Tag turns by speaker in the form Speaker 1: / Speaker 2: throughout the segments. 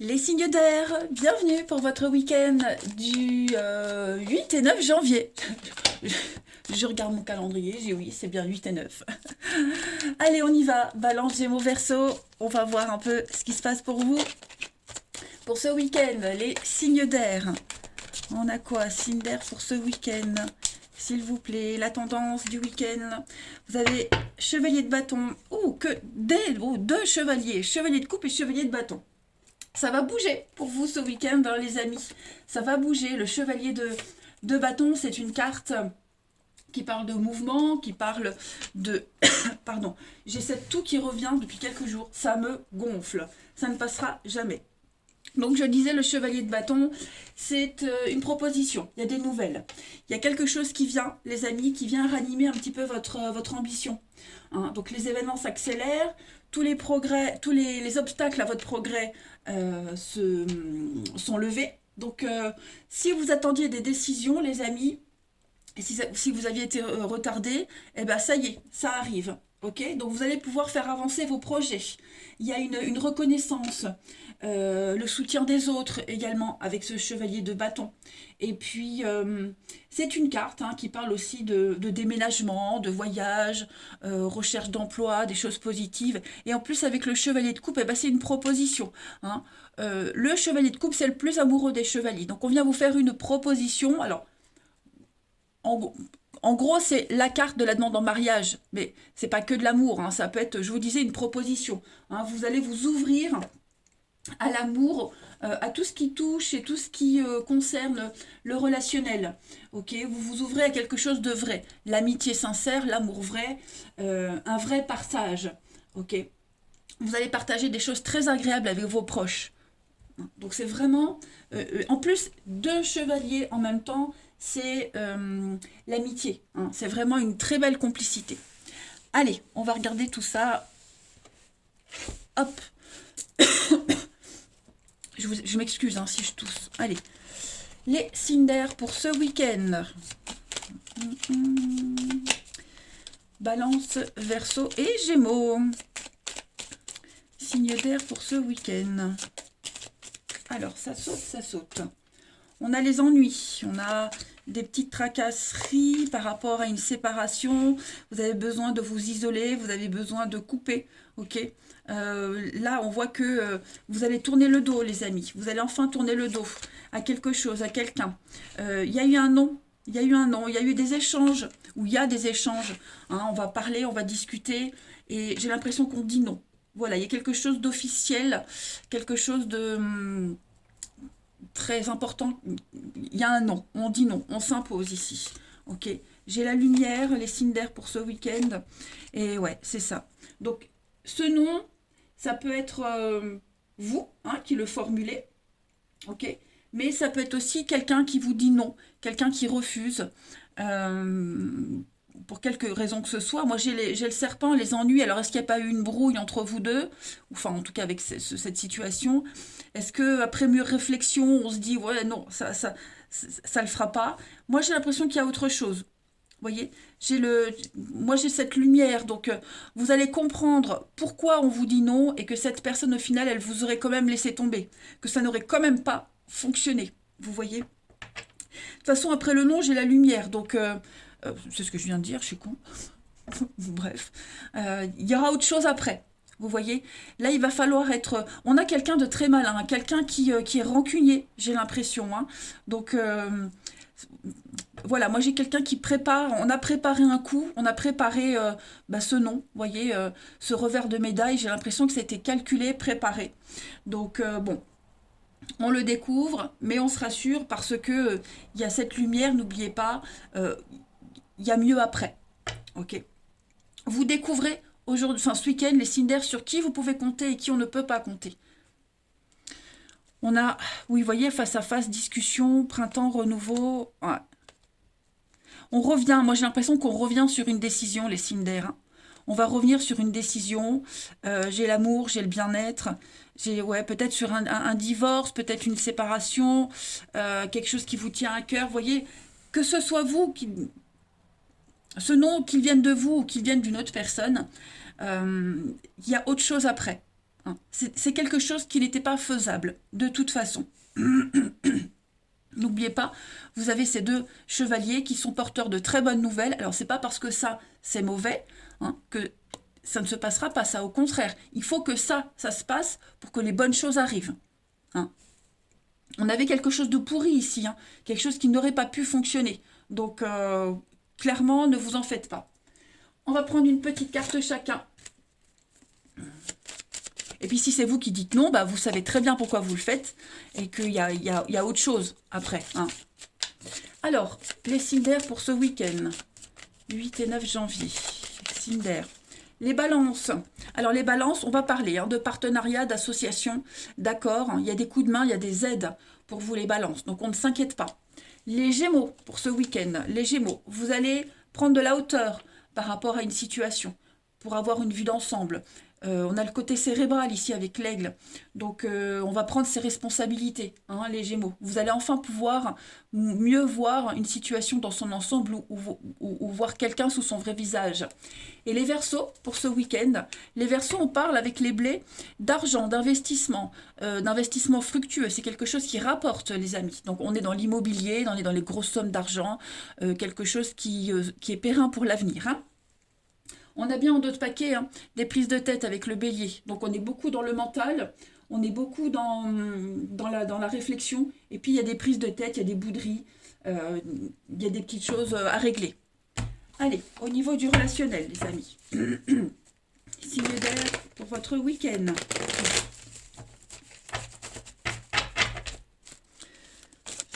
Speaker 1: Les signes d'air, bienvenue pour votre week-end du 8 et 9 janvier. Je regarde mon calendrier, j'ai oui, c'est bien 8 et 9. Allez, on y va. Balance, Gémeaux, Verseau. On va voir un peu ce qui se passe pour vous. Pour ce week-end, les signes d'air. On a quoi, signe d'air pour ce week-end? S'il vous plaît, la tendance du week-end. Vous avez chevalier de bâton. Deux chevaliers. Chevalier de coupe et chevalier de bâton. Ça va bouger pour vous ce week-end, hein, les amis. Ça va bouger. Le chevalier de bâton, c'est une carte qui parle de mouvement, qui parle de... Pardon, j'ai cette toux qui revient depuis quelques jours. Ça me gonfle. Ça ne passera jamais. Donc je disais, le chevalier de bâton, c'est une proposition. Il y a des nouvelles. Il y a quelque chose qui vient, les amis, qui vient ranimer un petit peu votre ambition. Hein, donc les événements s'accélèrent, tous les progrès, tous les obstacles à votre progrès sont levés. Donc si vous attendiez des décisions, les amis, et si vous aviez été retardé, eh ben ça y est, ça arrive. Ok, donc vous allez pouvoir faire avancer vos projets. Il y a une reconnaissance, le soutien des autres également avec ce chevalier de bâton. Et puis c'est une carte hein, qui parle aussi de déménagement, de voyage, recherche d'emploi, des choses positives. Et en plus avec le chevalier de coupe, eh ben, c'est une proposition. Hein. Le chevalier de coupe, c'est le plus amoureux des chevaliers. Donc on vient vous faire une proposition. Alors en, en gros, c'est la carte de la demande en mariage, mais c'est pas que de l'amour, hein, ça peut être, je vous disais, une proposition. Hein, vous allez vous ouvrir à l'amour, à tout ce qui touche et tout ce qui concerne le relationnel. Ok, vous vous ouvrez à quelque chose de vrai, l'amitié sincère, l'amour vrai, un vrai partage. Ok, vous allez partager des choses très agréables avec vos proches. Donc c'est vraiment, en plus, deux chevaliers en même temps, c'est l'amitié. Hein. C'est vraiment une très belle complicité. Allez, on va regarder tout ça. Hop, je m'excuse hein, si je tousse. Allez, les signes d'air pour ce week-end. Balance, Verseau et Gémeaux. Signes d'air pour ce week-end. Alors, ça saute, ça saute. On a les ennuis, on a des petites tracasseries par rapport à une séparation. Vous avez besoin de vous isoler, vous avez besoin de couper, ok. Là, on voit que vous allez tourner le dos, les amis. Vous allez enfin tourner le dos à quelque chose, à quelqu'un. Il y a eu un non. Il y a eu un non, il y a eu des échanges, ou il y a des échanges. Hein, on va parler, on va discuter, et j'ai l'impression qu'on dit non. Voilà, il y a quelque chose d'officiel, quelque chose de très important. Il y a un non, on dit non, on s'impose ici. Ok, j'ai la lumière, les signes d'air pour ce week-end. Et ouais, c'est ça. Donc, ce non, ça peut être vous hein, qui le formulez. Ok, mais ça peut être aussi quelqu'un qui vous dit non, quelqu'un qui refuse. Pour quelque raison que ce soit. Moi, j'ai le serpent, les ennuis. Alors, est-ce qu'il n'y a pas eu une brouille entre vous deux? Enfin, en tout cas, avec cette situation. Est-ce que après mûre réflexion, on se dit, ouais, non, ça le fera pas. Moi, j'ai l'impression qu'il y a autre chose. Vous voyez, moi j'ai cette lumière, donc vous allez comprendre pourquoi on vous dit non et que cette personne au final, elle vous aurait quand même laissé tomber, que ça n'aurait quand même pas fonctionné. Vous voyez. De toute façon, après le non, j'ai la lumière, donc c'est ce que je viens de dire, je suis con. Bref, il y aura autre chose après. Vous voyez, là il va falloir être. On a quelqu'un de très malin, hein, quelqu'un qui est rancunier, j'ai l'impression. Hein. Donc voilà, moi j'ai quelqu'un qui prépare. On a préparé un coup, on a préparé ce nom, vous voyez, ce revers de médaille. J'ai l'impression que c'était calculé, préparé. Donc bon, on le découvre, mais on se rassure parce que il y a cette lumière. N'oubliez pas, il y a mieux après. Ok. Vous découvrez aujourd'hui, enfin ce week-end, les signes d'air sur qui vous pouvez compter et qui on ne peut pas compter. On a, oui, vous voyez, face à face, discussion, printemps, renouveau. Ouais. On revient, moi j'ai l'impression qu'on revient sur une décision, les signes d'air. Hein. On va revenir sur une décision. J'ai l'amour, j'ai le bien-être. J'ai ouais, peut-être sur un divorce, peut-être une séparation, quelque chose qui vous tient à cœur. Vous voyez, que ce soit vous qui, ce nom, qu'il vienne de vous ou qu'il vienne d'une autre personne, il y a autre chose après. hein. C'est quelque chose qui n'était pas faisable, de toute façon. N'oubliez pas, vous avez ces deux chevaliers qui sont porteurs de très bonnes nouvelles. Alors, c'est pas parce que ça, c'est mauvais, hein, que ça ne se passera pas, ça. Au contraire, il faut que ça se passe pour que les bonnes choses arrivent. Hein. On avait quelque chose de pourri ici, hein, quelque chose qui n'aurait pas pu fonctionner. Donc, clairement, ne vous en faites pas. On va prendre une petite carte chacun. Et puis, si c'est vous qui dites non, bah, vous savez très bien pourquoi vous le faites et qu'il y a autre chose après. Hein. Alors, les signes d'air pour ce week-end, 8 et 9 janvier. Signes d'air. Les balances. Alors, les balances, on va parler de partenariat, d'association, d'accords. Il y a des coups de main, il y a des aides pour vous, les balances. Donc, on ne s'inquiète pas. Les gémeaux, pour ce week-end. Les gémeaux, vous allez prendre de la hauteur par rapport à une situation pour avoir une vue d'ensemble. On a le côté cérébral ici avec l'aigle. Donc, on va prendre ses responsabilités, hein, les gémeaux. Vous allez enfin pouvoir mieux voir une situation dans son ensemble ou voir quelqu'un sous son vrai visage. Et les verseaux, pour ce week-end, les verseaux, on parle avec les blés d'argent, d'investissement fructueux. C'est quelque chose qui rapporte, les amis. Donc, on est dans l'immobilier, on est dans les grosses sommes d'argent, quelque chose qui est périn pour l'avenir, hein. On a bien en d'autres paquets des prises de tête avec le bélier. Donc on est beaucoup dans le mental, on est beaucoup dans la réflexion. Et puis il y a des prises de tête, il y a des bouderies, il y a des petites choses à régler. Allez, au niveau du relationnel, les amis. Signe d'air pour votre week-end.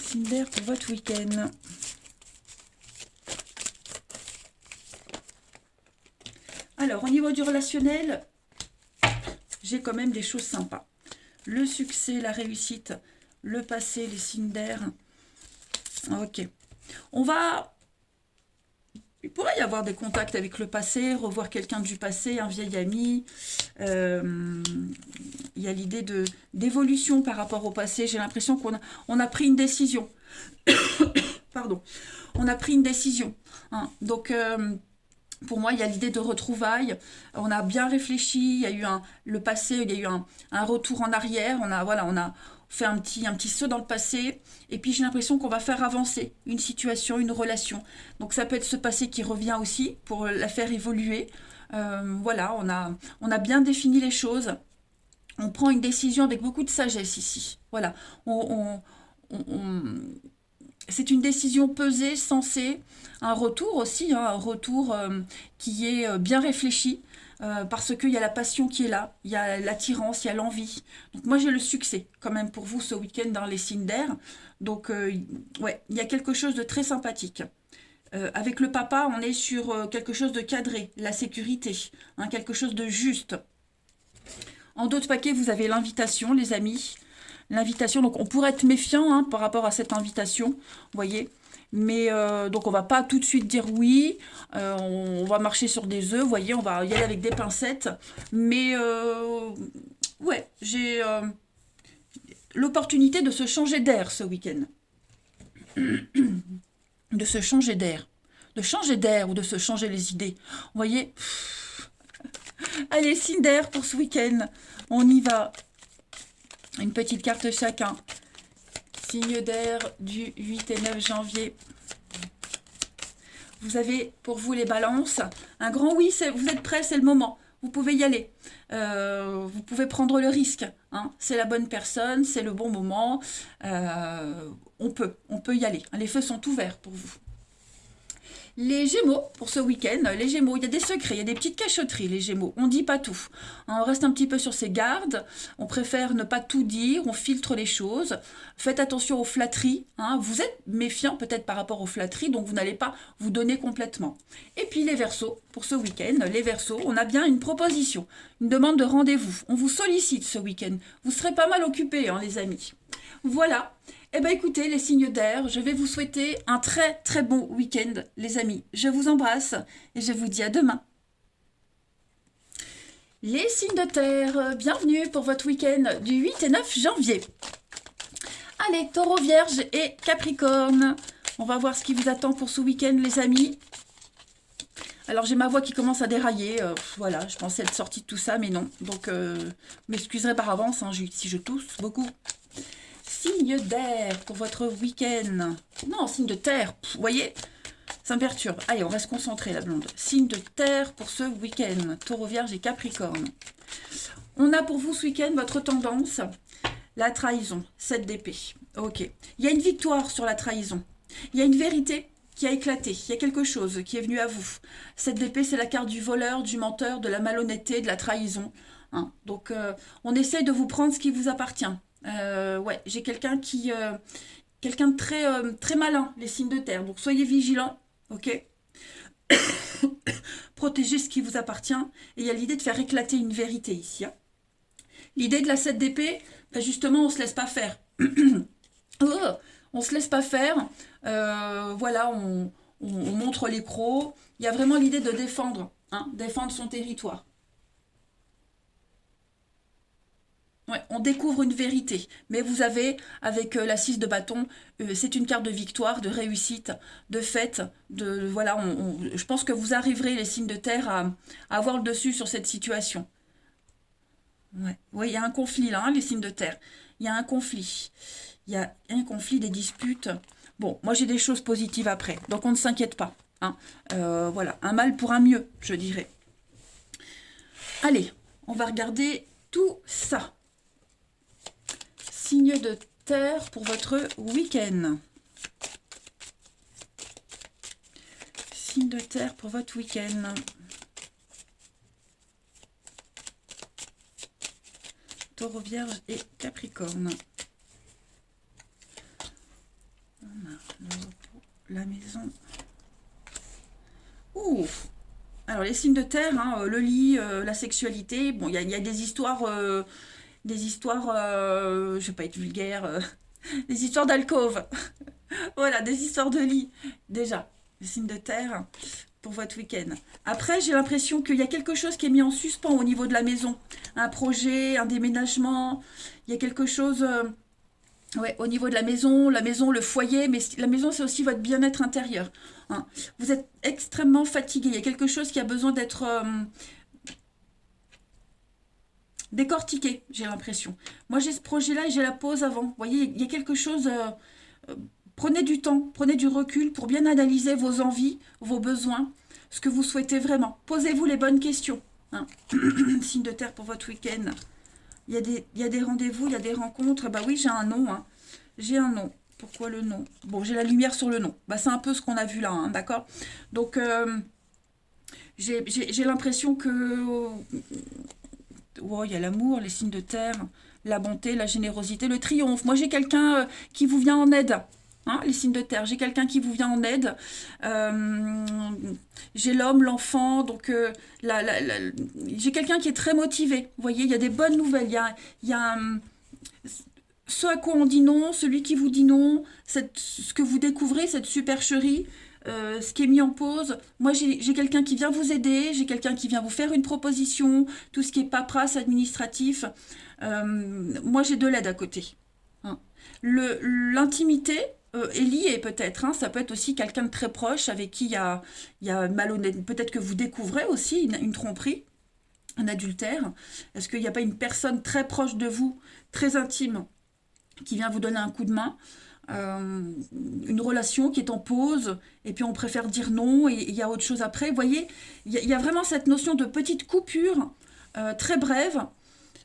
Speaker 1: Signe d'air pour votre week-end. Alors, au niveau du relationnel, j'ai quand même des choses sympas. Le succès, la réussite, le passé, les signes d'air. Ok. Il pourrait y avoir des contacts avec le passé, revoir quelqu'un du passé, un vieil ami. Il y a l'idée d'évolution par rapport au passé. J'ai l'impression qu'on a pris une décision. Pardon. On a pris une décision. Hein. Donc... pour moi, il y a l'idée de retrouvailles. On a bien réfléchi. Il y a eu le passé, il y a eu un retour en arrière. On a fait un petit saut dans le passé. Et puis, j'ai l'impression qu'on va faire avancer une situation, une relation. Donc, ça peut être ce passé qui revient aussi pour la faire évoluer. Voilà, on a bien défini les choses. On prend une décision avec beaucoup de sagesse ici. Voilà, c'est une décision pesée, sensée, un retour aussi, un retour qui est bien réfléchi, parce qu'il y a la passion qui est là, il y a l'attirance, il y a l'envie. Donc moi j'ai le succès quand même pour vous ce week-end dans les signes d'air. Donc ouais, il y a quelque chose de très sympathique. Avec le papa, on est sur quelque chose de cadré, la sécurité, hein, quelque chose de juste. En d'autres paquets, vous avez l'invitation, les amis. L'invitation, donc on pourrait être méfiant par rapport à cette invitation, vous voyez. Mais donc on va pas tout de suite dire oui, on va marcher sur des œufs, vous voyez, on va y aller avec des pincettes. Mais ouais, j'ai l'opportunité de se changer d'air ce week-end. De se changer d'air. De changer d'air ou de se changer les idées. Vous voyez. Allez, signe d'air pour ce week-end. On y va. Une petite carte chacun. Signe d'air du 8 et 9 janvier. Vous avez pour vous les balances un grand oui, vous êtes prêts, c'est le moment. Vous pouvez y aller. Vous pouvez prendre le risque. Hein. C'est la bonne personne, c'est le bon moment. On peut y aller. Les feux sont ouverts pour vous. Les Gémeaux, pour ce week-end, les Gémeaux, il y a des secrets, il y a des petites cachotteries, les Gémeaux. On ne dit pas tout. On reste un petit peu sur ses gardes. On préfère ne pas tout dire. On filtre les choses. Faites attention aux flatteries. Hein. Vous êtes méfiant peut-être par rapport aux flatteries, donc vous n'allez pas vous donner complètement. Et puis les Verseaux, pour ce week-end, les Verseaux, on a bien une proposition, une demande de rendez-vous. On vous sollicite ce week-end. Vous serez pas mal occupés, hein, les amis. Voilà. Eh bien écoutez, les signes d'air, je vais vous souhaiter un très très bon week-end, les amis. Je vous embrasse et je vous dis à demain. Les signes de terre, bienvenue pour votre week-end du 8 et 9 janvier. Allez, Taureau, Vierge et Capricorne. On va voir ce qui vous attend pour ce week-end, les amis. Alors j'ai ma voix qui commence à dérailler, voilà, je pensais être sortie de tout ça, mais non. Donc, m'excuserez par avance hein, si je tousse beaucoup. Signe d'air pour votre week-end. Non, signe de terre, vous voyez, ça me perturbe. Allez, on reste concentré la blonde. Signe de terre pour ce week-end. Taureau, Vierge et Capricorne. On a pour vous ce week-end votre tendance, la trahison, 7 d'épée. Ok, il y a une victoire sur la trahison. Il y a une vérité qui a éclaté. Il y a quelque chose qui est venu à vous. 7 d'épée, c'est la carte du voleur, du menteur, de la malhonnêteté, de la trahison. Hein. Donc, on essaie de vous prendre ce qui vous appartient. Ouais, j'ai quelqu'un quelqu'un de très malin, les signes de terre. Donc, soyez vigilants, ok. Protégez ce qui vous appartient. Et il y a l'idée de faire éclater une vérité ici. Hein. L'idée de la 7 d'épée, ben justement, on ne se laisse pas faire. Oh, on ne se laisse pas faire. Voilà, on montre les crocs. Il y a vraiment l'idée de défendre, hein, défendre son territoire. Ouais, on découvre une vérité. Mais vous avez, avec la 6 de bâton, c'est une carte de victoire, de réussite, de fête. Voilà, je pense que vous arriverez, les signes de terre, à avoir le dessus sur cette situation. Ouais. Oui, il y a un conflit là, hein, les signes de terre. Il y a un conflit. Il y a un conflit, des disputes. Bon, moi j'ai des choses positives après, donc on ne s'inquiète pas. Hein. Voilà, un mal pour un mieux, je dirais. Allez, on va regarder tout ça. Signe de terre pour votre week-end. Signe de terre pour votre week-end. Taureau, Vierge et Capricorne. On a le repos, la maison. Ouh! Alors les signes de terre, hein, le lit, la sexualité. Bon, il y a des histoires, je vais pas être vulgaire, des histoires d'alcôve. Voilà, des histoires de lit. Déjà, les signes de terre pour votre week-end. Après, j'ai l'impression qu'il y a quelque chose qui est mis en suspens au niveau de la maison. Un projet, un déménagement. Il y a quelque chose ouais, au niveau de la maison, le foyer, mais la maison, c'est aussi votre bien-être intérieur. Hein. Vous êtes extrêmement fatigué. Il y a quelque chose qui a besoin d'être décortiqué, j'ai l'impression. Moi, j'ai ce projet-là et j'ai la pause avant. Vous voyez, il y a quelque chose... euh, prenez du temps, prenez du recul pour bien analyser vos envies, vos besoins, ce que vous souhaitez vraiment. Posez-vous les bonnes questions. Hein. Signe de terre pour votre week-end. Il y a des rendez-vous, il y a des rencontres. Bah oui, j'ai un nom. Hein. J'ai un nom. Pourquoi le nom? Bon, j'ai la lumière sur le nom. Bah, c'est un peu ce qu'on a vu là, hein, d'accord? Donc, j'ai l'impression que... Oh, il y a l'amour, les signes de terre, la bonté, la générosité, le triomphe. Moi, j'ai quelqu'un qui vous vient en aide. Hein, les signes de terre, j'ai quelqu'un qui vous vient en aide. Euh, j'ai l'homme, l'enfant, donc j'ai quelqu'un qui est très motivé. Vous voyez, il y a des bonnes nouvelles. Il y a ce à quoi on dit non, celui qui vous dit non, ce que vous découvrez, cette supercherie, ce qui est mis en pause. Moi, j'ai quelqu'un qui vient vous aider, j'ai quelqu'un qui vient vous faire une proposition, tout ce qui est paperasse, administratif. Moi, j'ai de l'aide à côté. Hein. L'intimité est liée peut-être. Hein. Ça peut être aussi quelqu'un de très proche avec qui il y a malhonnête. Peut-être que vous découvrez aussi une tromperie, un adultère. Est-ce qu'il n'y a pas une personne très proche de vous, très intime, qui vient vous donner un coup de main, une relation qui est en pause, et puis on préfère dire non, et il y a autre chose après. Vous voyez, il y a vraiment cette notion de petite coupure, très brève,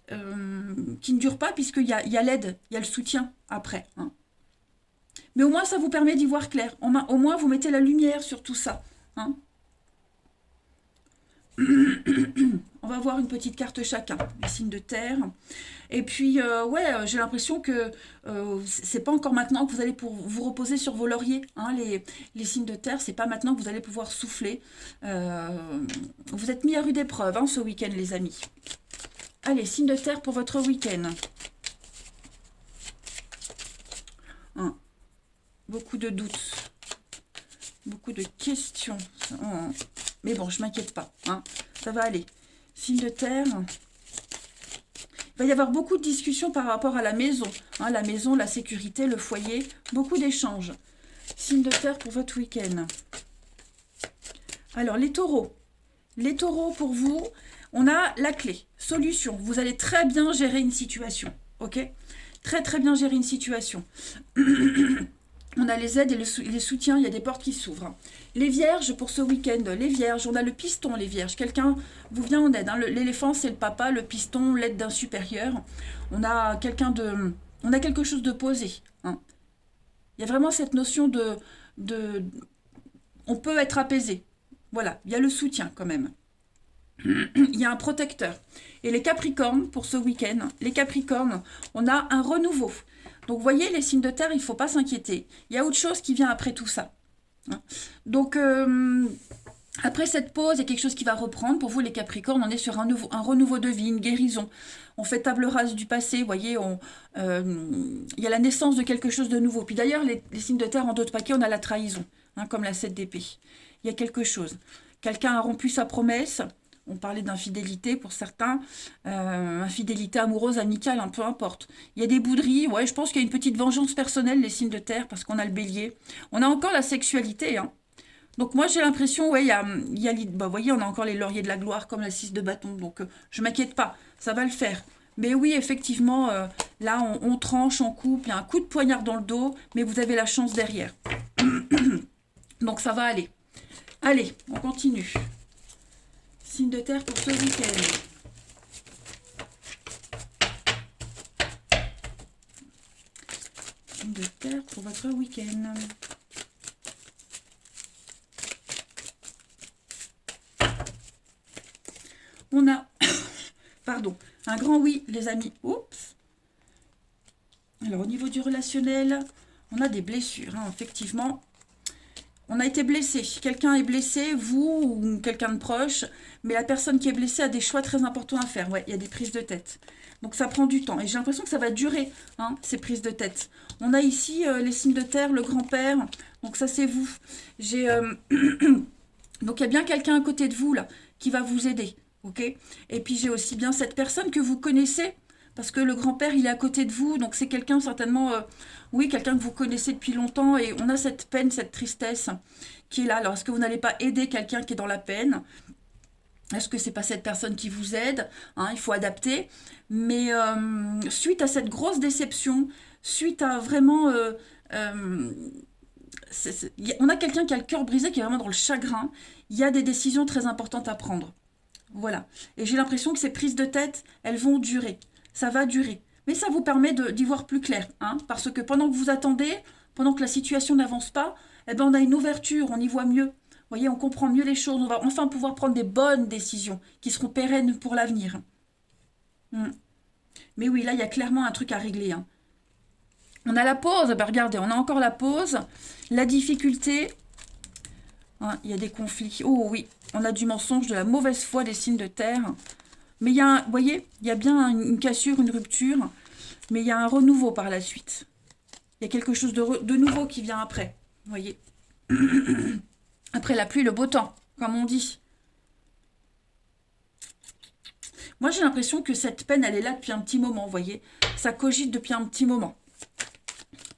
Speaker 1: qui ne dure pas, puisqu'il y a l'aide, il y a le soutien après. Hein. Mais au moins, ça vous permet d'y voir clair. Au moins, vous mettez la lumière sur tout ça. Hein. On va voir une petite carte chacun, les signes de terre. Et puis, ouais, j'ai l'impression que c'est pas encore maintenant que vous allez vous reposer sur vos lauriers. Hein, les signes de terre, c'est pas maintenant que vous allez pouvoir souffler. Vous êtes mis à rude épreuve hein, ce week-end, les amis. Allez, signes de terre pour votre week-end. Hein, beaucoup de doutes, beaucoup de questions. Oh. Mais bon, je m'inquiète pas. Hein, ça va aller. Signe de terre. Il va y avoir beaucoup de discussions par rapport à la maison. Hein, la maison, la sécurité, le foyer. Beaucoup d'échanges. Signe de terre pour votre week-end. Alors, les taureaux. Les taureaux, pour vous, on a la clé, solution. Vous allez très bien gérer une situation, ok? Très, très bien gérer une situation. On a les aides et les soutiens, il y a des portes qui s'ouvrent. Les vierges, pour ce week-end, les vierges, on a le piston, les vierges. Quelqu'un vous vient en aide. Hein. L'éléphant, c'est le papa, le piston, l'aide d'un supérieur. On a on a quelque chose de posé. Hein. Il y a vraiment cette notion de... On peut être apaisé. Voilà, il y a le soutien quand même. Il y a un protecteur. Et les capricornes, pour ce week-end, les capricornes, on a un renouveau. Donc, vous voyez, les signes de terre, il ne faut pas s'inquiéter. Il y a autre chose qui vient après tout ça. Hein. Donc, après cette pause, il y a quelque chose qui va reprendre. Pour vous, les capricornes, on est sur un renouveau de vie, une guérison. On fait table rase du passé, vous voyez, il y a la naissance de quelque chose de nouveau. Puis d'ailleurs, les signes de terre, en d'autres paquets, on a la trahison, hein, comme la 7 d'épée. Il y a quelque chose. Quelqu'un a rompu sa promesse. On parlait d'infidélité pour certains, infidélité amoureuse, amicale, peu importe. Il y a des bouderies, ouais, je pense qu'il y a une petite vengeance personnelle, les signes de terre, parce qu'on a le bélier. On a encore la sexualité, hein. Donc moi j'ai l'impression, ouais, bah, vous voyez, on a encore les lauriers de la gloire, comme la 6 de bâton, donc je m'inquiète pas, ça va le faire. Mais oui, effectivement, là on tranche, on coupe, il y a un coup de poignard dans le dos, mais vous avez la chance derrière. Donc ça va aller. Allez, on continue. Signe de terre pour ce week-end. Signe de terre pour votre week-end. On a, pardon, un grand oui, les amis. Oups. Alors, au niveau du relationnel, on a des blessures, hein, effectivement. On a été blessé. Quelqu'un est blessé, vous ou quelqu'un de proche, mais la personne qui est blessée a des choix très importants à faire. Ouais, il y a des prises de tête. Donc ça prend du temps. Et j'ai l'impression que ça va durer, hein, ces prises de tête. On a ici les signes de terre, le grand-père. Donc ça, c'est vous. Donc il y a bien quelqu'un à côté de vous, là, qui va vous aider. Ok ? Et puis j'ai aussi bien cette personne que vous connaissez. Parce que le grand-père, il est à côté de vous, donc c'est quelqu'un certainement, oui, quelqu'un que vous connaissez depuis longtemps, et on a cette peine, cette tristesse qui est là. Alors, est-ce que vous n'allez pas aider quelqu'un qui est dans la peine? Est-ce que c'est pas cette personne qui vous aide, hein? Il faut adapter. Mais suite à cette grosse déception, suite à vraiment... on a quelqu'un qui a le cœur brisé, qui est vraiment dans le chagrin. Il y a des décisions très importantes à prendre. Voilà. Et j'ai l'impression que ces prises de tête, elles vont durer. Ça va durer. Mais ça vous permet d'y voir plus clair. Hein, parce que pendant que vous attendez, pendant que la situation n'avance pas, eh ben on a une ouverture, on y voit mieux. Vous voyez, on comprend mieux les choses. On va enfin pouvoir prendre des bonnes décisions qui seront pérennes pour l'avenir. Mais oui, là, il y a clairement un truc à régler. Hein. On a la pause. Ben, regardez, on a encore la pause. La difficulté. Hein, il y a des conflits. Oh oui, on a du mensonge, de la mauvaise foi des signes de terre. Mais il y a, vous voyez, il y a bien une cassure, une rupture, mais il y a un renouveau par la suite. Il y a quelque chose de nouveau qui vient après, vous voyez. Après la pluie, le beau temps, comme on dit. Moi, j'ai l'impression que cette peine, elle est là depuis un petit moment, vous voyez. Ça cogite depuis un petit moment.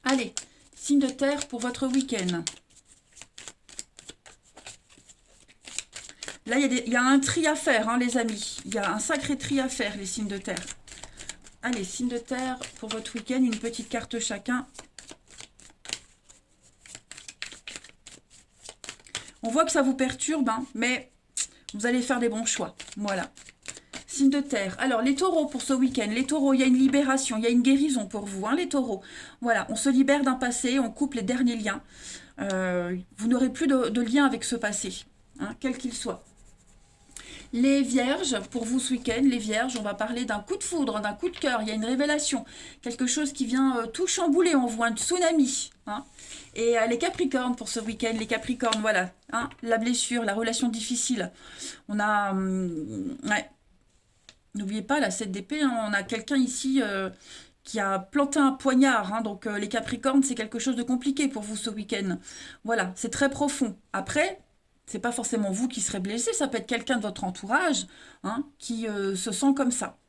Speaker 1: Allez, signe de terre pour votre week-end. Là, il y a un tri à faire, hein, les amis. Il y a un sacré tri à faire, les signes de terre. Allez, signe de terre pour votre week-end. Une petite carte chacun. On voit que ça vous perturbe, hein, mais vous allez faire des bons choix. Voilà. Signe de terre. Alors, les taureaux pour ce week-end. Les taureaux, il y a une libération, il y a une guérison pour vous, hein, les taureaux. Voilà, on se libère d'un passé, on coupe les derniers liens. Vous n'aurez plus de lien avec ce passé, hein, quel qu'il soit. Les vierges, pour vous ce week-end, les vierges, on va parler d'un coup de foudre, d'un coup de cœur, il y a une révélation, quelque chose qui vient tout chambouler, on voit un tsunami. Hein. Et les capricornes pour ce week-end, les capricornes, voilà, hein, la blessure, la relation difficile. On a, ouais, n'oubliez pas la 7 d'épée, hein, on a quelqu'un ici qui a planté un poignard, hein, donc les capricornes, c'est quelque chose de compliqué pour vous ce week-end. Voilà, c'est très profond. Après... c'est pas forcément vous qui serez blessé, ça peut être quelqu'un de votre entourage, hein, qui se sent comme ça.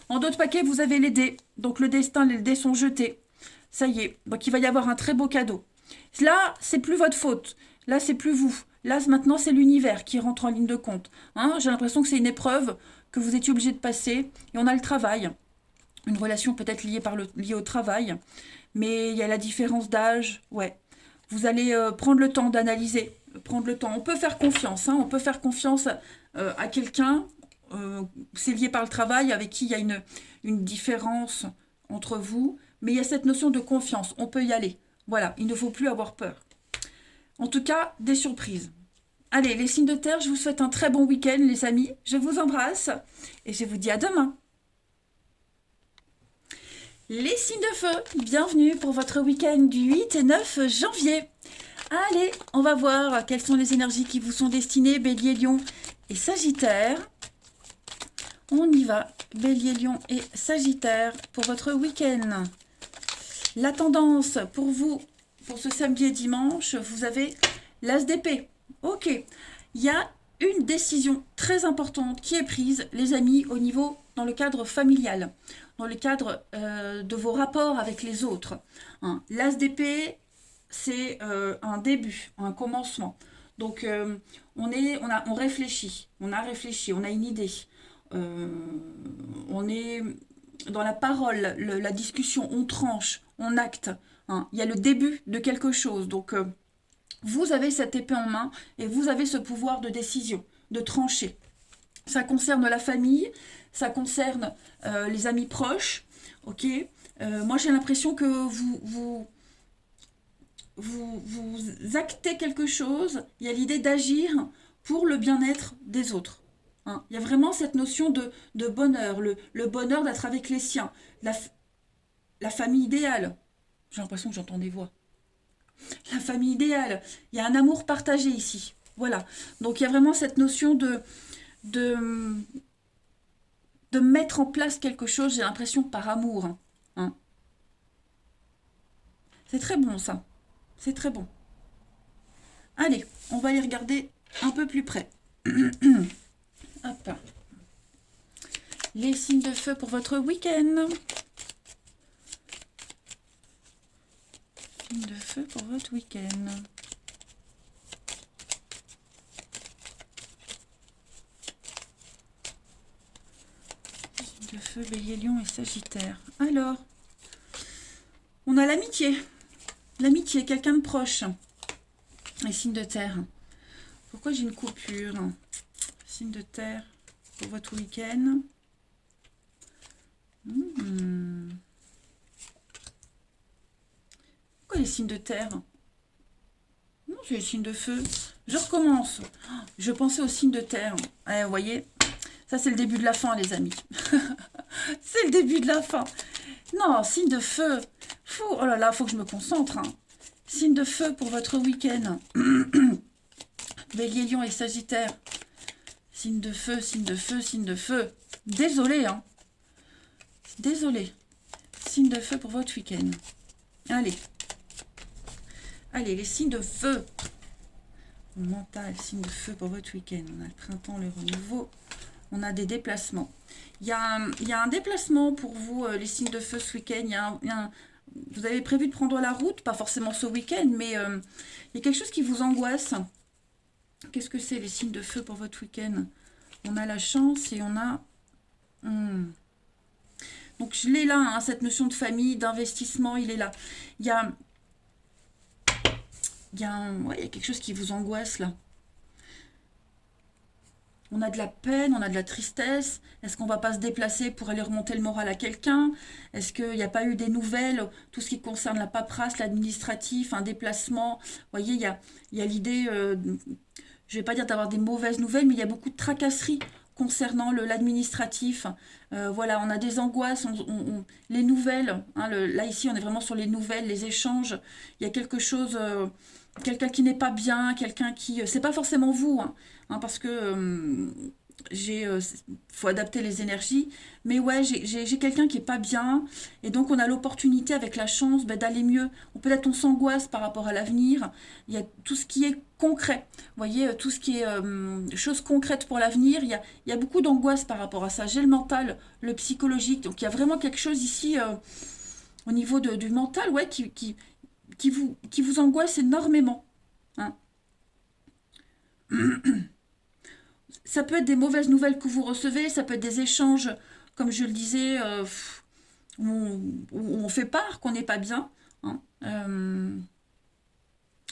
Speaker 1: En d'autres paquets, vous avez les dés. Donc le destin, les dés sont jetés. Ça y est, donc il va y avoir un très beau cadeau. Là, c'est plus votre faute. Là, c'est plus vous. Là, maintenant, c'est l'univers qui rentre en ligne de compte. Hein. J'ai l'impression que c'est une épreuve que vous étiez obligé de passer. Et on a le travail. Une relation peut-être liée au travail. Mais il y a la différence d'âge. Ouais. Vous allez prendre le temps d'analyser. Prendre le temps. On peut faire confiance. Hein. On peut faire confiance à quelqu'un. C'est lié par le travail, avec qui il y a une différence entre vous. Mais il y a cette notion de confiance. On peut y aller. Voilà. Il ne faut plus avoir peur. En tout cas, des surprises. Allez, les signes de terre, je vous souhaite un très bon week-end, les amis. Je vous embrasse et je vous dis à demain. Les signes de feu, bienvenue pour votre week-end du 8 et 9 janvier. Allez, on va voir quelles sont les énergies qui vous sont destinées, Bélier, Lion et Sagittaire. On y va, Bélier, Lion et Sagittaire pour votre week-end. La tendance pour vous, pour ce samedi et dimanche, vous avez l'as d'épée. Ok, il y a une décision très importante qui est prise, les amis, dans le cadre familial, dans le cadre de vos rapports avec les autres. Hein. L'as d'épée, c'est un début, un commencement. Donc, on réfléchit, on a réfléchi, on a une idée. On est dans la parole, la discussion, on tranche, on acte. Hein. Il y a le début de quelque chose. Donc, vous avez cette épée en main et vous avez ce pouvoir de décision, de trancher. Ça concerne la famille, ça concerne les amis proches. Ok. Moi, j'ai l'impression que vous actez quelque chose. Il y a l'idée d'agir pour le bien-être des autres. Hein. Il y a vraiment cette notion de bonheur, le bonheur d'être avec les siens, la famille idéale. J'ai l'impression que j'entends des voix. La famille idéale. Il y a un amour partagé ici. Voilà. Donc il y a vraiment cette notion de mettre en place quelque chose, j'ai l'impression, par amour. Hein. C'est très bon ça. C'est très bon. Allez, on va y regarder un peu plus près. Hop. Les signes de feu pour votre week-end. Signes de feu pour votre week-end. Signes de feu, Bélier, Lion et Sagittaire. Alors, on a l'amitié. L'amitié, quelqu'un de proche. Les signes de terre. Pourquoi j'ai une coupure? Signe de terre pour votre week-end. Pourquoi les signes de terre? Non, c'est les signes de feu. Je recommence. Je pensais aux signes de terre. Vous voyez, ça c'est le début de la fin, les amis. C'est le début de la fin. Non, signe de feu. Oh là là, faut que je me concentre. Hein. Signe de feu pour votre week-end. Bélier, Lion et Sagittaire. Signe de feu, signe de feu, signe de feu. Désolé, hein. Désolé. Signe de feu pour votre week-end. Allez. Allez, les signes de feu. Mental, signe de feu pour votre week-end. On a le printemps, le renouveau. On a des déplacements. Il y a un déplacement pour vous, les signes de feu, ce week-end. Vous avez prévu de prendre la route, pas forcément ce week-end, mais il y a quelque chose qui vous angoisse. Qu'est-ce que c'est, les signes de feu pour votre week-end? On a la chance et on a... Donc, je l'ai là, hein, cette notion de famille, d'investissement, il est là. Il y a quelque chose qui vous angoisse, là. On a de la peine, on a de la tristesse. Est-ce qu'on va pas se déplacer pour aller remonter le moral à quelqu'un? Est-ce qu'il n'y a pas eu des nouvelles? Tout ce qui concerne la paperasse, l'administratif, un déplacement. Vous voyez, il y a l'idée, je vais pas dire d'avoir des mauvaises nouvelles, mais il y a beaucoup de tracasseries concernant l'administratif. Voilà, on a des angoisses, les nouvelles. Hein, là, ici, on est vraiment sur les nouvelles, les échanges. Il y a quelque chose... quelqu'un qui n'est pas bien, quelqu'un qui... c'est pas forcément vous, hein, parce que faut adapter les énergies. Mais ouais, j'ai quelqu'un qui est pas bien, et donc on a l'opportunité avec la chance d'aller mieux. Peut-être on s'angoisse par rapport à l'avenir. Il y a tout ce qui est concret. Vous voyez, tout ce qui est chose concrète pour l'avenir. Il y a beaucoup d'angoisse par rapport à ça. J'ai le mental, le psychologique. Donc il y a vraiment quelque chose ici au niveau du mental, ouais, qui vous angoisse énormément. Hein. Ça peut être des mauvaises nouvelles que vous recevez, ça peut être des échanges, comme je le disais, où on fait part qu'on n'est pas bien, hein.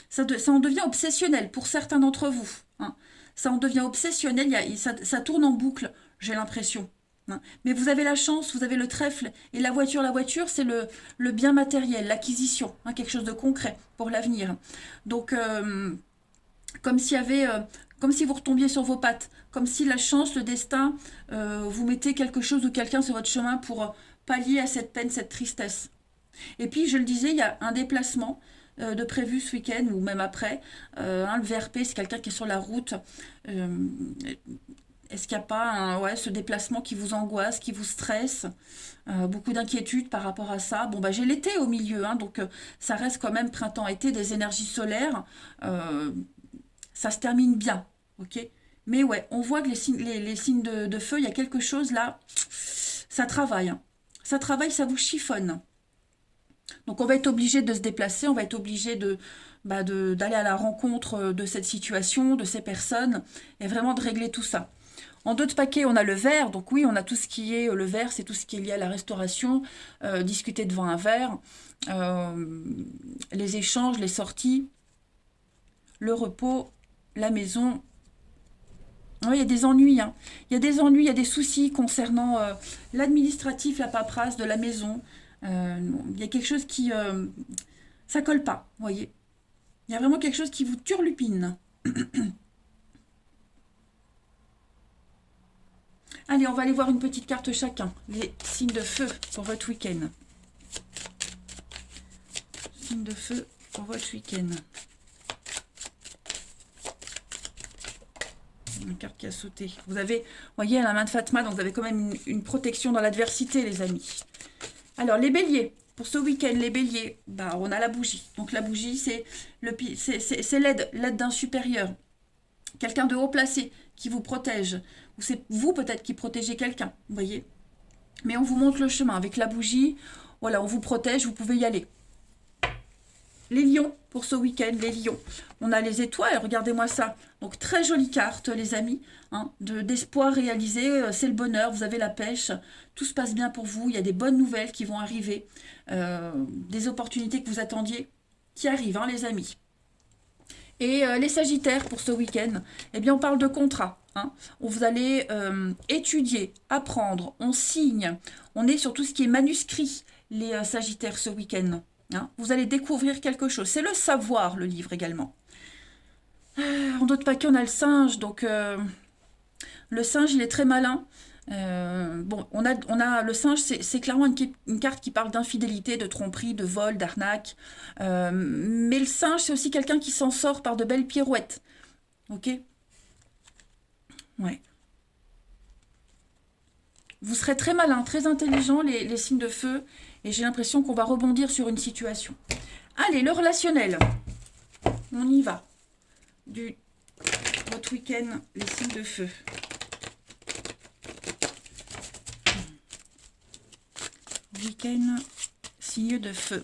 Speaker 1: Ça en devient obsessionnel pour certains d'entre vous, hein. Ça en devient obsessionnel, ça tourne en boucle, j'ai l'impression, hein. Mais vous avez la chance, vous avez le trèfle, et la voiture, c'est le bien matériel, l'acquisition, hein, quelque chose de concret pour l'avenir. Donc, comme s'il y avait, comme si vous retombiez sur vos pattes, comme si la chance, le destin, vous mettait quelque chose ou quelqu'un sur votre chemin pour pallier à cette peine, cette tristesse. Et puis, je le disais, il y a un déplacement de prévu ce week-end ou même après. Le VRP, c'est quelqu'un qui est sur la route. Euh, Est-ce qu'il n'y a pas ouais, ce déplacement qui vous angoisse, qui vous stresse, beaucoup d'inquiétude par rapport à ça? Bon, bah, j'ai l'été au milieu, hein, donc ça reste quand même printemps-été, des énergies solaires. Euh, Ça se termine bien, ok? Mais ouais, on voit que les signes de feu, il y a quelque chose là, ça travaille, hein. Ça travaille, ça vous chiffonne. Donc on va être obligé de se déplacer, on va être obligé d'aller à la rencontre de cette situation, de ces personnes, et vraiment de régler tout ça. En d'autres paquets, on a le verre. Donc oui, on a tout ce qui est le verre, c'est tout ce qui est lié à la restauration, discuter devant un verre, euh, les échanges, les sorties, le repos, la maison. Oui, il y a des ennuis, hein. Il y a des ennuis, il y a des soucis concernant l'administratif, la paperasse de la maison. Il y a quelque chose qui... ça colle pas, vous voyez. Il y a vraiment quelque chose qui vous turlupine. Allez, on va aller voir une petite carte chacun. Les signes de feu pour votre week-end. Signes de feu pour votre week-end. Une carte qui a sauté. Vous avez, vous voyez, à la main de Fatma, donc vous avez quand même une protection dans l'adversité, les amis. Alors, les béliers. Pour ce week-end, les béliers, bah, on a la bougie. Donc, la bougie, c'est l'aide d'un supérieur. Quelqu'un de haut placé qui vous protège. Ou c'est vous peut-être qui protégez quelqu'un, vous voyez. Mais on vous montre le chemin. Avec la bougie, voilà, on vous protège, vous pouvez y aller. Les lions, pour ce week-end, les lions. On a les étoiles, regardez-moi ça. Donc, très jolie carte, les amis, hein, d'espoir réalisé, c'est le bonheur, vous avez la pêche, tout se passe bien pour vous, il y a des bonnes nouvelles qui vont arriver, des opportunités que vous attendiez qui arrivent, hein, les amis. Et les sagittaires, pour ce week-end, eh bien, on parle de contrat, hein. Vous allez étudier, apprendre, on signe, on est sur tout ce qui est manuscrit, les sagittaires, ce week-end. Hein. Vous allez découvrir quelque chose. C'est le savoir, le livre également. En d'autres paquets, on a le singe. Donc, le singe, il est très malin. Bon, on a le singe, c'est clairement une carte qui parle d'infidélité, de tromperie, de vol, d'arnaque. Mais le singe, c'est aussi quelqu'un qui s'en sort par de belles pirouettes. Ok? Ouais. Vous serez très malin, très intelligent, les signes de feu. Et j'ai l'impression qu'on va rebondir sur une situation. Allez, le relationnel. On y va. Votre week-end, les signes de feu. Week-end, signes de feu.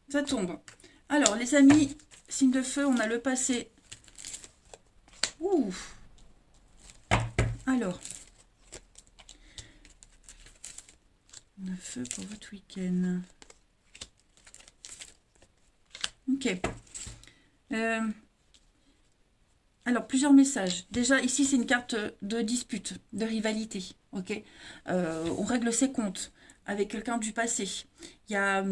Speaker 1: Ça tombe. Alors, les amis, signes de feu, on a le passé. Ouh. Alors, le feu pour votre week-end. Ok. Alors, plusieurs messages. Déjà, ici, c'est une carte de dispute, de rivalité. Ok. On règle ses comptes avec quelqu'un du passé. Il y a...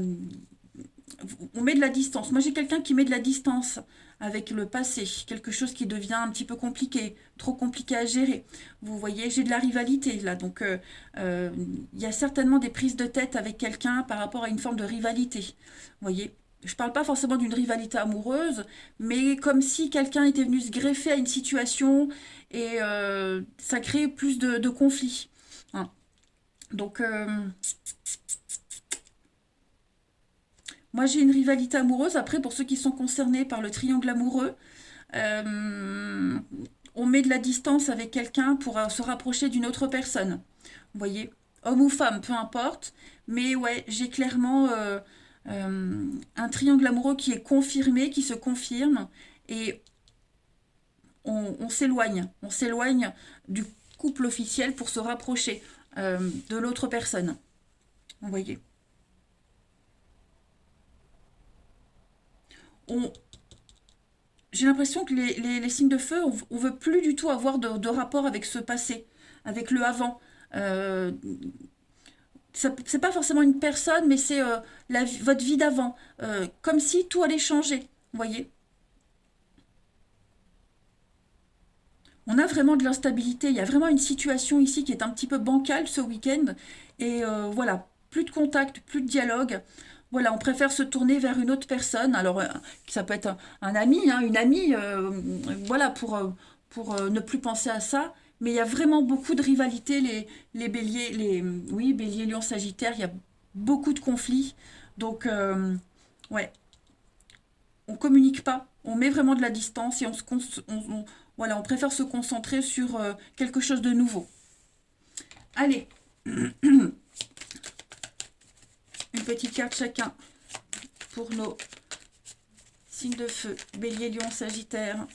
Speaker 1: on met de la distance. Moi, j'ai quelqu'un qui met de la distance avec le passé. Quelque chose qui devient un petit peu compliqué, trop compliqué à gérer. Vous voyez, j'ai de la rivalité là. Donc, il y a certainement des prises de tête avec quelqu'un par rapport à une forme de rivalité. Vous voyez, je ne parle pas forcément d'une rivalité amoureuse, mais comme si quelqu'un était venu se greffer à une situation et ça crée plus de conflits. Hein. Donc, moi, j'ai une rivalité amoureuse. Après, pour ceux qui sont concernés par le triangle amoureux, euh, on met de la distance avec quelqu'un pour se rapprocher d'une autre personne. Vous voyez, homme ou femme, peu importe. Mais ouais, j'ai clairement Un triangle amoureux qui est confirmé, qui se confirme, et on s'éloigne du couple officiel pour se rapprocher de l'autre personne. Vous voyez, j'ai l'impression que les signes de feu, on veut plus du tout avoir de rapport avec ce passé, avec le avant. Euh, c'est pas forcément une personne, mais c'est votre vie d'avant. Comme si tout allait changer. Vous voyez, on a vraiment de l'instabilité. Il y a vraiment une situation ici qui est un petit peu bancale ce week-end. Et voilà, plus de contact, plus de dialogue. Voilà, on préfère se tourner vers une autre personne. Alors, ça peut être un ami, hein, une amie, voilà, pour ne plus penser à ça. Mais il y a vraiment beaucoup de rivalité, les béliers, oui, bélier, lion, sagittaire, il y a beaucoup de conflits. Donc, ouais, on communique pas, on met vraiment de la distance et voilà, on préfère se concentrer sur quelque chose de nouveau. Allez, une petite carte chacun pour nos signes de feu. Bélier, lion, sagittaire.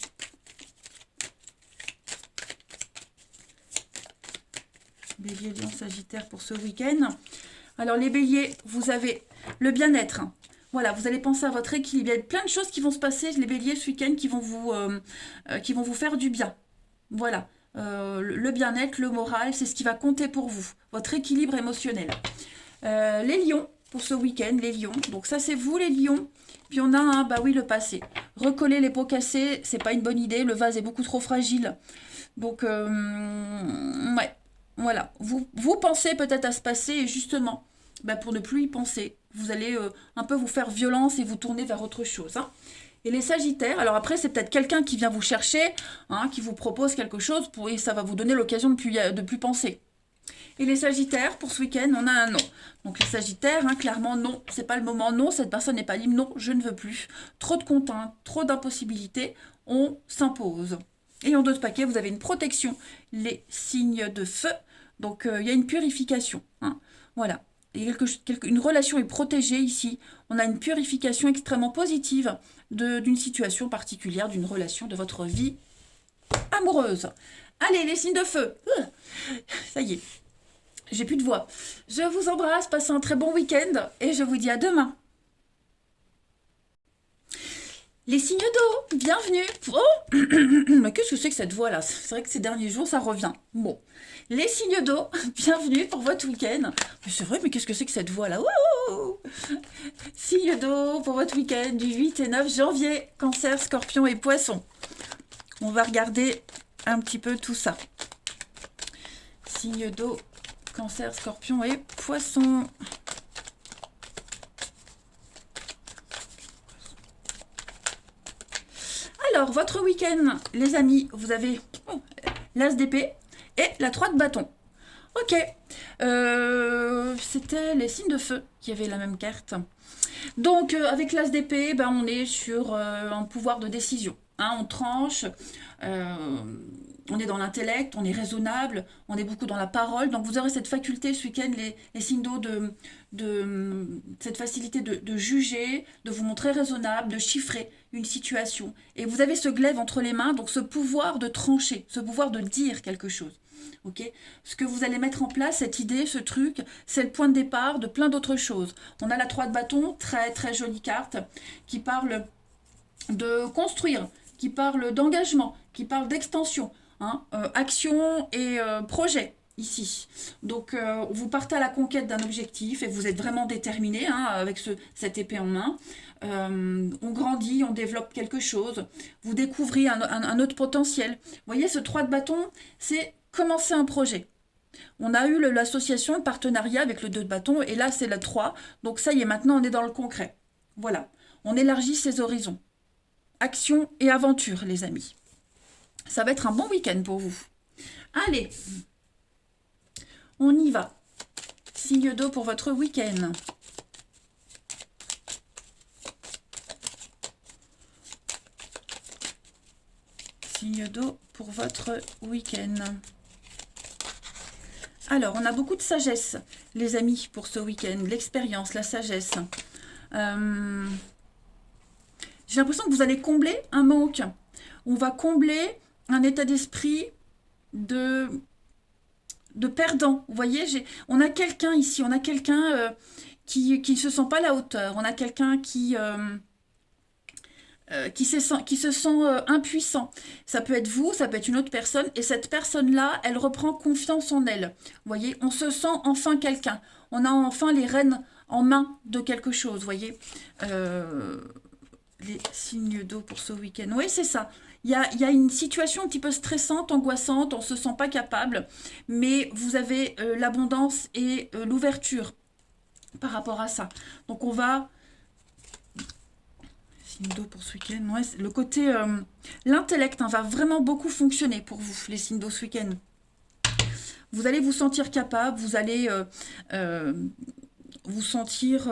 Speaker 1: Bélier, lion, sagittaire pour ce week-end. Alors les béliers, vous avez le bien-être. Voilà, vous allez penser à votre équilibre. Il y a plein de choses qui vont se passer, les béliers, ce week-end, qui vont vous faire du bien. Voilà. Le bien-être, le moral, c'est ce qui va compter pour vous. Votre équilibre émotionnel. Les lions, pour ce week-end, les lions. Donc ça, c'est vous, les lions. Puis on a un, bah oui, le passé. Recoller les pots cassés, c'est pas une bonne idée. Le vase est beaucoup trop fragile. Donc, ouais. Voilà. Vous pensez peut-être à ce passé et justement, bah, pour ne plus y penser, vous allez un peu vous faire violence et vous tourner vers autre chose. Hein. Et les sagittaires, alors après, c'est peut-être quelqu'un qui vient vous chercher, hein, qui vous propose quelque chose et ça va vous donner l'occasion de plus penser. Et les sagittaires, pour ce week-end, on a un non. Donc les sagittaires, hein, clairement, non, c'est pas le moment. Non, cette personne n'est pas libre. Non, je ne veux plus. Trop de contraintes, trop d'impossibilités. On s'impose. Et en d'autres paquets, vous avez une protection. Les signes de feu. Donc il y a une purification. Hein. Voilà. Et une relation est protégée ici. On a une purification extrêmement positive d'une situation particulière, d'une relation de votre vie amoureuse. Allez, les signes de feu. Ça y est. J'ai plus de voix. Je vous embrasse, passez un très bon week-end et je vous dis à demain. Les signes d'eau, bienvenue. Oh mais qu'est-ce que c'est que cette voix-là? C'est vrai que ces derniers jours, ça revient. Bon. Les signes d'eau, bienvenue pour votre week-end. C'est vrai, mais qu'est-ce que c'est que cette voix-là? Signes d'eau pour votre week-end du 8 et 9 janvier. Cancer, scorpion et poisson. On va regarder un petit peu tout ça. Signes d'eau, cancer, scorpion et poisson. Alors, votre week-end, les amis, vous avez l'as d'épée et la 3 de bâton. Ok. C'était les signes de feu qui avaient la même carte. Donc, avec l'as d'épée, ben, on est sur un pouvoir de décision. Hein, on tranche, on est dans l'intellect, on est raisonnable, on est beaucoup dans la parole. Donc, vous aurez cette faculté ce week-end, les signes d'eau, cette facilité de juger, de vous montrer raisonnable, de chiffrer une situation. Et vous avez ce glaive entre les mains, donc ce pouvoir de trancher, ce pouvoir de dire quelque chose. Okay, ce que vous allez mettre en place, cette idée, ce truc, c'est le point de départ de plein d'autres choses. On a la 3 de bâton, très très jolie carte, qui parle de construire, qui parle d'engagement, qui parle d'extension, hein, action et projet ici. Donc vous partez à la conquête d'un objectif et vous êtes vraiment déterminé hein, avec cette épée en main. On grandit, on développe quelque chose, vous découvrez un autre potentiel. Vous voyez, ce 3 de bâton, c'est commencer un projet. On a eu l'association, le partenariat avec le 2 de bâton, et là c'est la 3. Donc ça y est, maintenant on est dans le concret. Voilà, on élargit ses horizons. Action et aventure, les amis. Ça va être un bon week-end pour vous. Allez, on y va. Signe d'eau pour votre week-end. Signe d'eau pour votre week-end. Alors, on a beaucoup de sagesse, les amis, pour ce week-end. L'expérience, la sagesse. Euh, j'ai l'impression que vous allez combler un manque. On va combler un état d'esprit de, de perdant. Vous voyez, on a quelqu'un ici, on a quelqu'un qui ne se sent pas à la hauteur. On a quelqu'un qui se sent impuissant. Ça peut être vous, ça peut être une autre personne, et cette personne-là, elle reprend confiance en elle. Vous voyez, on se sent enfin quelqu'un. On a enfin les rênes en main de quelque chose, vous voyez. Les signes d'eau pour ce week-end. Oui, c'est ça. Il y a une situation un petit peu stressante, angoissante, on ne se sent pas capable, mais vous avez l'abondance et l'ouverture par rapport à ça. Donc on va signes d'eau pour ce week-end. Ouais, le côté l'intellect va vraiment beaucoup fonctionner pour vous, les signes d'eau ce week-end. Vous allez vous sentir capable, vous allez vous sentir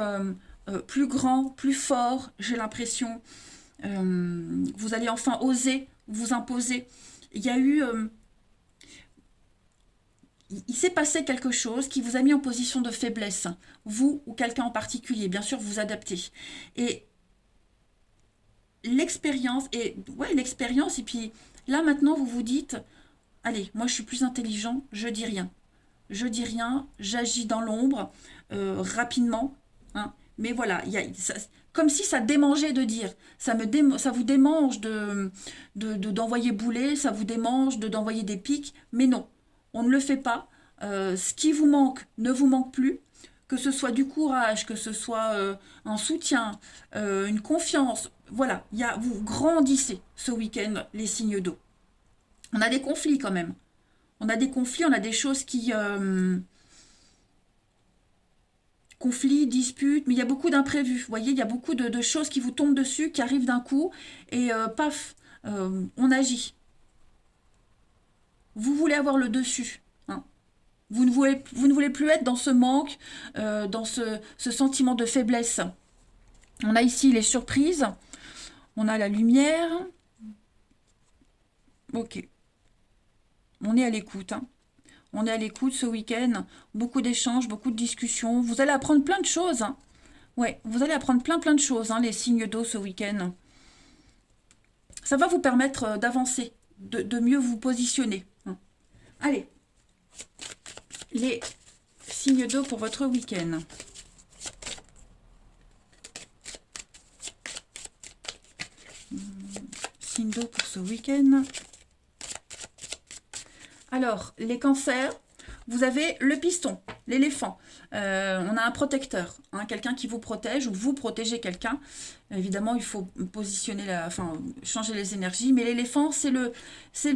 Speaker 1: plus grand, plus fort, j'ai l'impression. Vous allez enfin oser vous imposer. Il y a eu... il s'est passé quelque chose qui vous a mis en position de faiblesse. Vous ou quelqu'un en particulier. Bien sûr, vous vous adaptez. Et l'expérience, et puis là maintenant, vous vous dites, allez, moi je suis plus intelligent, je dis rien. Je dis rien, j'agis dans l'ombre, rapidement, hein. Mais voilà, comme si ça démangeait de dire. Ça vous démange d'envoyer bouler, ça vous démange d'envoyer des pics, mais non, on ne le fait pas. Ce qui vous manque ne vous manque plus, que ce soit du courage, que ce soit un soutien, une confiance. Voilà, vous grandissez ce week-end, les signes d'eau. On a des conflits quand même. On a des conflits, on a des choses qui... conflits, disputes, mais il y a beaucoup d'imprévus. Vous voyez, il y a beaucoup de choses qui vous tombent dessus, qui arrivent d'un coup, et paf, on agit. Vous voulez avoir le dessus, hein. Vous ne voulez plus être dans ce manque, dans ce sentiment de faiblesse. On a ici les surprises, on a la lumière. Ok, on est à l'écoute, hein. On est à l'écoute ce week-end. Beaucoup d'échanges, beaucoup de discussions. Vous allez apprendre plein de choses, hein. Ouais, vous allez apprendre plein de choses, hein, les signes d'eau ce week-end. Ça va vous permettre d'avancer, de mieux vous positionner, hein. Allez, les signes d'eau pour votre week-end. Signes d'eau pour ce week-end. Alors, les cancers, vous avez le piston, l'éléphant. On a un protecteur, hein, quelqu'un qui vous protège ou vous protégez quelqu'un. Évidemment, il faut changer les énergies. Mais l'éléphant, c'est le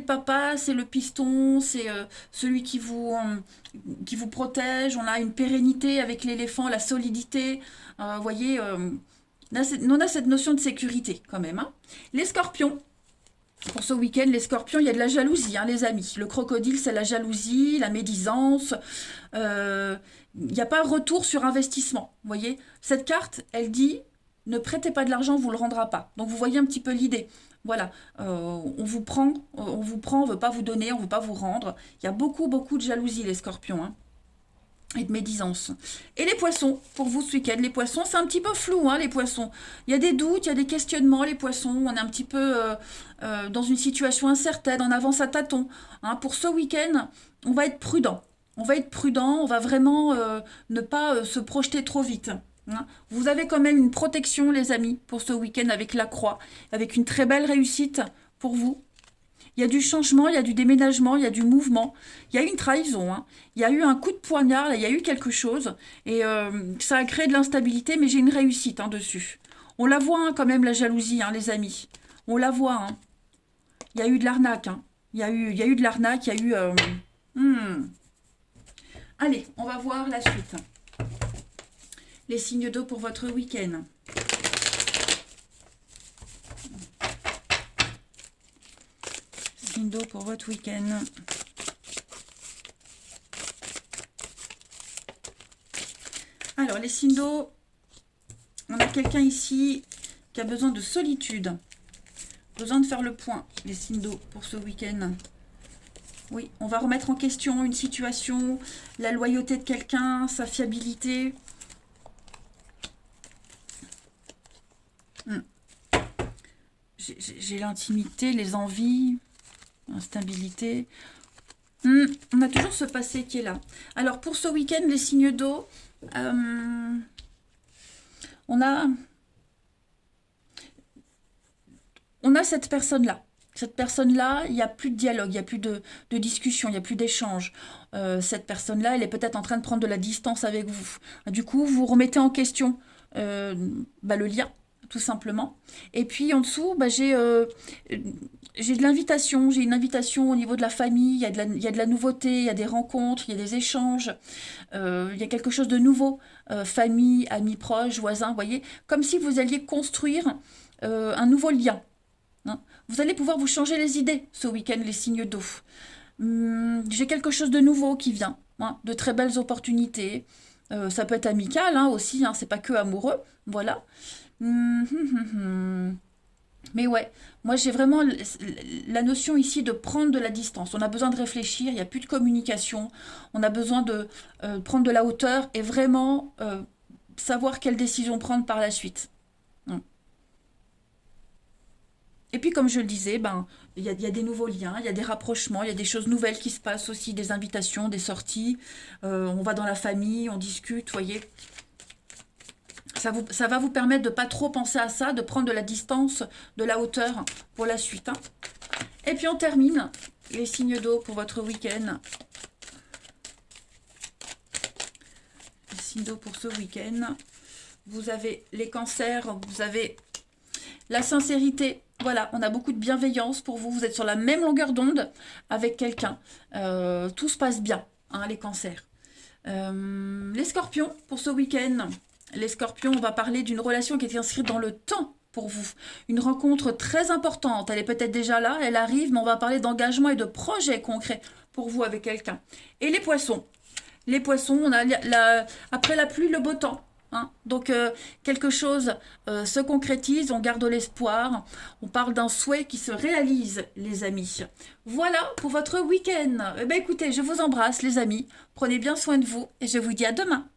Speaker 1: papa, c'est le piston, c'est celui qui vous protège. On a une pérennité avec l'éléphant, la solidité. Vous voyez, on a cette notion de sécurité quand même, hein. Les scorpions. Pour ce week-end, les scorpions, il y a de la jalousie, hein, les amis. Le crocodile, c'est la jalousie, la médisance. Il n'y a pas retour sur investissement. Vous voyez, cette carte, elle dit, ne prêtez pas de l'argent, on vous le rendra pas. Donc, vous voyez un petit peu l'idée. Voilà, on vous prend, on ne veut pas vous donner, on ne veut pas vous rendre. Il y a beaucoup de jalousie, les scorpions, hein, et de médisance. Et les poissons, pour vous ce week-end, les poissons, c'est un petit peu flou, hein, les poissons. Il y a des doutes, il y a des questionnements, les poissons. On est un petit peu dans une situation incertaine, on avance à tâtons, hein. Pour ce week-end, on va être prudent. On va être prudent, on va vraiment ne pas se projeter trop vite, hein. Vous avez quand même une protection, les amis, pour ce week-end avec la croix, avec une très belle réussite pour vous. Il y a du changement, il y a du déménagement, il y a du mouvement, il y a eu une trahison, hein. Il y a eu un coup de poignard, là, il y a eu quelque chose, et ça a créé de l'instabilité, mais j'ai une réussite, hein, dessus. On la voit, hein, quand même, la jalousie, hein, les amis. On la voit, hein. Il y a eu de l'arnaque, hein. Il y a eu de l'arnaque, il y a eu... Allez, on va voir la suite. Les signes d'eau pour votre week-end. Signes d'eau pour votre week-end. Alors, les signes d'eau, on a quelqu'un ici qui a besoin de solitude. Besoin de faire le point, les signes d'eau, pour ce week-end. Oui, on va remettre en question une situation, la loyauté de quelqu'un, sa fiabilité. J'ai l'intimité, les envies, instabilité. On a toujours ce passé qui est là. Alors, pour ce week-end, les signes d'eau, on a cette personne-là. Cette personne-là, il n'y a plus de dialogue, il n'y a plus de discussion, il n'y a plus d'échange. Cette personne-là, elle est peut-être en train de prendre de la distance avec vous. Du coup, vous remettez en question le lien, tout simplement. Et puis en dessous, j'ai de l'invitation. J'ai une invitation au niveau de la famille. Il y a de la nouveauté, il y a des rencontres, il y a des échanges. Il y a quelque chose de nouveau. Famille, amis proches, voisins, vous voyez. Comme si vous alliez construire un nouveau lien. Hein. Vous allez pouvoir vous changer les idées ce week-end, les signes d'eau. J'ai quelque chose de nouveau qui vient, hein, de très belles opportunités. Ça peut être amical aussi, c'est pas que amoureux, voilà. Mais ouais, moi j'ai vraiment la notion ici de prendre de la distance. On a besoin de réfléchir, il n'y a plus de communication. On a besoin de prendre de la hauteur et vraiment savoir quelle décision prendre par la suite. Hum. Et puis, comme je le disais, il y a des nouveaux liens, il y a des rapprochements, il y a des choses nouvelles qui se passent aussi, des invitations, des sorties. On va dans la famille, on discute, vous voyez. Ça va vous permettre de ne pas trop penser à ça, de prendre de la distance, de la hauteur pour la suite. Et puis, on termine les signes d'eau pour votre week-end. Les signes d'eau pour ce week-end. Vous avez les cancers, vous avez la sincérité. Voilà, on a beaucoup de bienveillance pour vous. Vous êtes sur la même longueur d'onde avec quelqu'un. Tout se passe bien, les cancers. Les scorpions, pour ce week-end. Les scorpions, on va parler d'une relation qui est inscrite dans le temps pour vous. Une rencontre très importante. Elle est peut-être déjà là, elle arrive, mais on va parler d'engagement et de projets concrets pour vous avec quelqu'un. Et les poissons. Les poissons, on a après la pluie, le beau temps. Donc, quelque chose se concrétise, on garde l'espoir. On parle d'un souhait qui se réalise, les amis. Voilà pour votre week-end. Eh bien, écoutez, je vous embrasse, les amis. Prenez bien soin de vous et je vous dis à demain.